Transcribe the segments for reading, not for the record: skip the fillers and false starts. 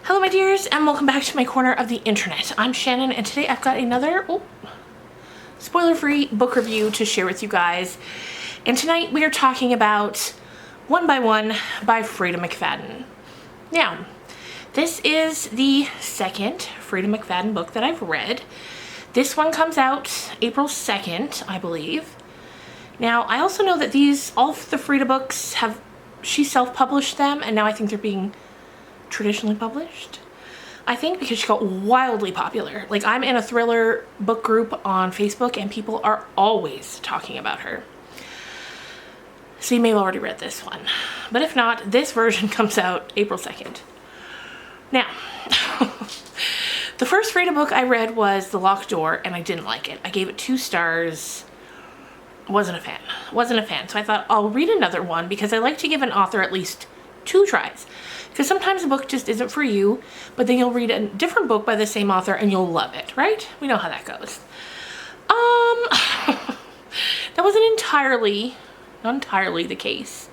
Hello my dears, and welcome back to my corner of the internet. I'm Shannon, and today I've got another spoiler-free book review to share with you guys. And tonight we are talking about One by One by Freida McFadden. Now, this is the second Freida McFadden book that I've read. This one comes out April 2nd, I believe. Now, I also know that all of the Freida books she self-published them, and now I think they're being traditionally published. I think because she got wildly popular. Like, I'm in a thriller book group on Facebook and people are always talking about her. So you may have already read this one. But if not, this version comes out April 2nd. Now, the first Freida book I read was The Locked Door, and I didn't like it. I gave it 2 stars. Wasn't a fan. So I thought I'll read another one because I like to give an author at least 2 tries. Because sometimes a book just isn't for you, but then you'll read a different book by the same author and you'll love it, right? We know how that goes. That wasn't not entirely the case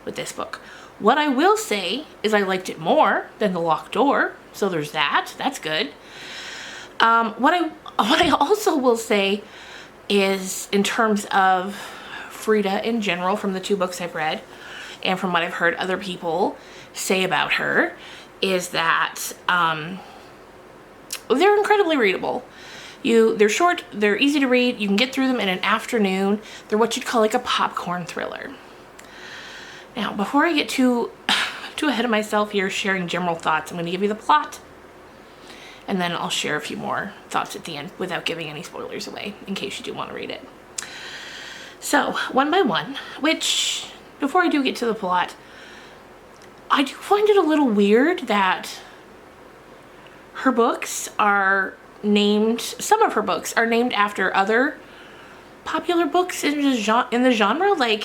with this book. What I will say is I liked it more than The Locked Door, so there's that. That's good. What I also will say is, in terms of Freida in general, from the 2 books I've read, and from what I've heard other people say about her, is that they're incredibly readable. They're short, they're easy to read, you can get through them in an afternoon. They're what you'd call like a popcorn thriller. Now, before I get too ahead of myself here sharing general thoughts, I'm going to give you the plot, and then I'll share a few more thoughts at the end without giving any spoilers away, in case you do want to read it. So, One by One, which, before I do get to the plot, I do find it a little weird that her books are named, some of her books are named after other popular books in the genre. Like,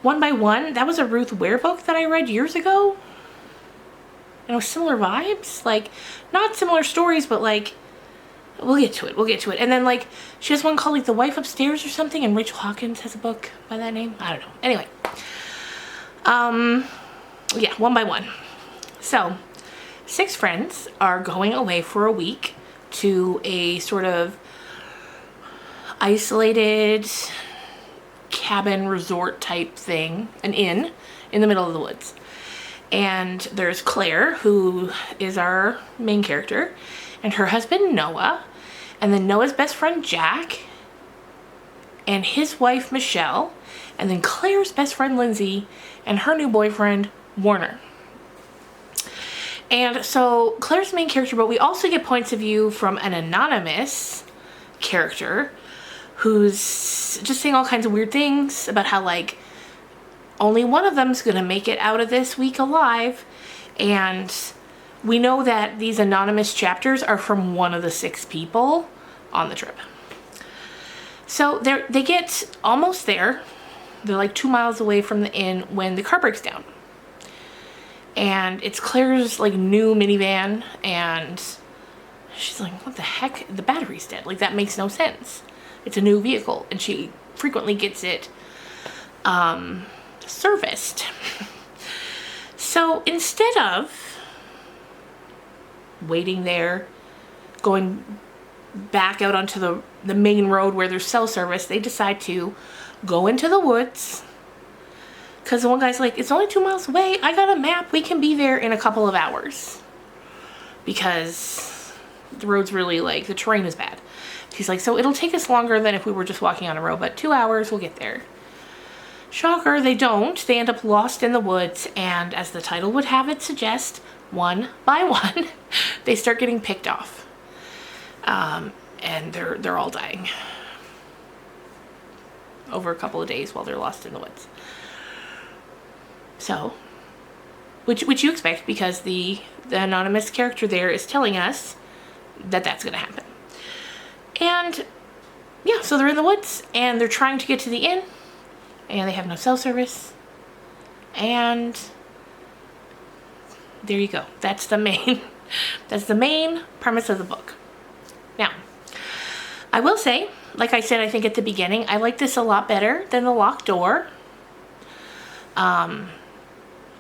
One by One, that was a Ruth Ware book that I read years ago. And it was similar vibes. Like, not similar stories, but like, we'll get to it. And then, like, she has one called, like, The Wife Upstairs or something, and Rachel Hawkins has a book by that name. I don't know. Anyway. Yeah, One by One. So, 6 friends are going away for a week to a sort of isolated cabin resort type thing, an inn in the middle of the woods. And there's Claire, who is our main character, and her husband Noah, and then Noah's best friend Jack, and his wife Michelle, and then Claire's best friend Lindsay, and her new boyfriend Warner. And so Claire's the main character, but we also get points of view from an anonymous character who's just saying all kinds of weird things about how, like, only one of them's gonna make it out of this week alive. And we know that these anonymous chapters are from one of the 6 people on the trip. So they get almost there. They're like 2 miles away from the inn when the car breaks down. And it's Claire's, like, new minivan, and she's like, what the heck? The battery's dead. Like, that makes no sense. It's a new vehicle, and she frequently gets it serviced. So instead of waiting there, going back out onto the main road where there's cell service, they decide to go into the woods. Because the one guy's like, it's only 2 miles away. I got a map. We can be there in a couple of hours. Because the road's really, like, the terrain is bad. He's like, so it'll take us longer than if we were just walking on a road, but 2 hours, we'll get there. Shocker, they don't. They end up lost in the woods, and as the title would have it suggest, one by one, they start getting picked off. And they're all dying over a couple of days while they're lost in the woods. So, which you expect, because the anonymous character there is telling us that that's going to happen. And yeah, so they're in the woods and they're trying to get to the inn, and they have no cell service. And there you go. That's the main premise of the book. Now, I will say, like I said, I think at the beginning, I like this a lot better than The Locked Door.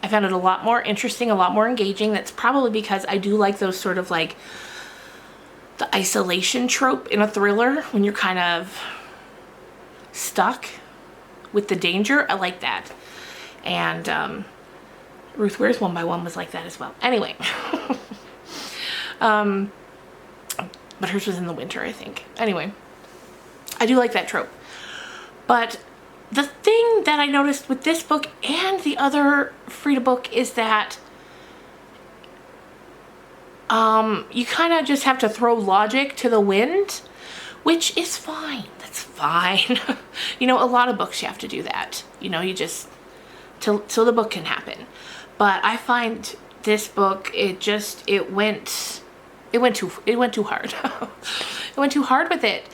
I found it a lot more interesting, a lot more engaging. That's probably because I do like those sort of like the isolation trope in a thriller when you're kind of stuck with the danger. I like that. And Ruth Ware's One by One was like that as well. Anyway, but hers was in the winter, I think. Anyway, I do like that trope. But the thing that I noticed with this book and the other Freida book is that you kind of just have to throw logic to the wind, which is fine. That's fine. You know, a lot of books you have to do that. You know, you just till the book can happen. But I find this book, it went too hard. It went too hard with it.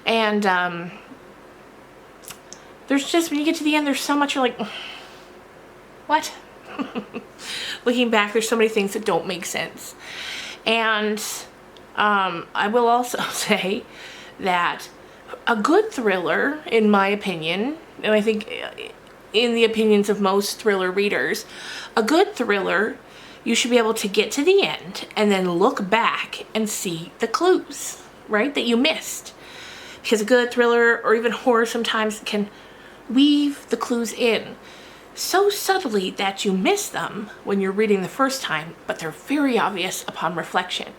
And there's just, when you get to the end, there's so much you're like, what? Looking back, there's so many things that don't make sense. And I will also say that a good thriller, in my opinion, and I think in the opinions of most thriller readers, a good thriller, you should be able to get to the end and then look back and see the clues, right, that you missed. Because a good thriller or even horror sometimes can weave the clues in so subtly that you miss them when you're reading the first time, but they're very obvious upon reflection.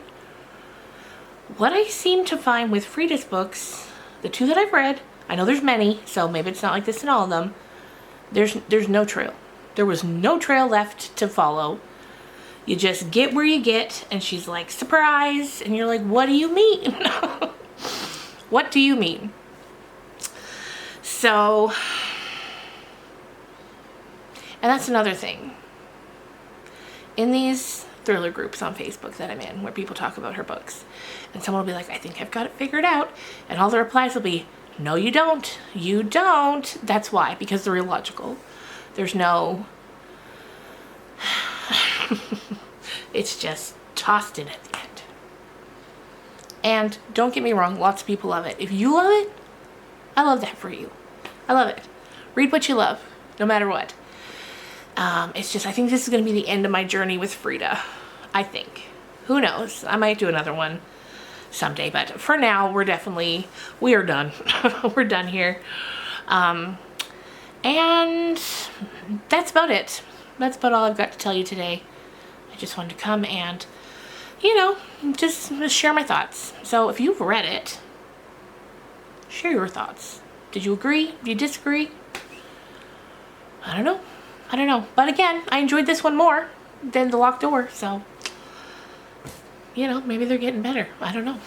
What I seem to find with Freida's books, the two that I've read, I know there's many, so maybe it's not like this in all of them, there's no trail. There was no trail left to follow. You just get where you get, and she's like, surprise, and you're like, what do you mean? What do you mean? So, and that's another thing. In these thriller groups on Facebook that I'm in, where people talk about her books, and someone will be like, I think I've got it figured out, and all the replies will be, no you don't, you don't. That's why, because they're illogical. There's no, it's just tossed in at the end. And don't get me wrong, lots of people love it. If you love it, I love that for you. I love it. Read what you love, no matter what. It's just, I think this is going to be the end of my journey with Freida. I think. Who knows? I might do another one someday, but for now, we are done. We're done here. And that's about it. That's about all I've got to tell you today. I just wanted to come and, you know, just share my thoughts. So if you've read it, share your thoughts. Did you agree? Did you disagree? I don't know. I don't know. But again, I enjoyed this one more than The Locked Door, so, you know, maybe they're getting better. I don't know.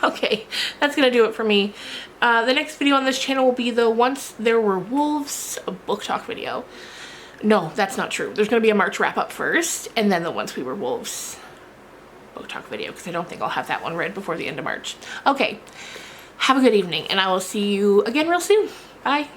Okay, that's going to do it for me. The next video on this channel will be the Once There Were Wolves book talk video. No, that's not true. There's going to be a March wrap-up first, and then the Once We Were Wolves book talk video, because I don't think I'll have that one read before the end of March. Okay, have a good evening, and I will see you again real soon. Bye.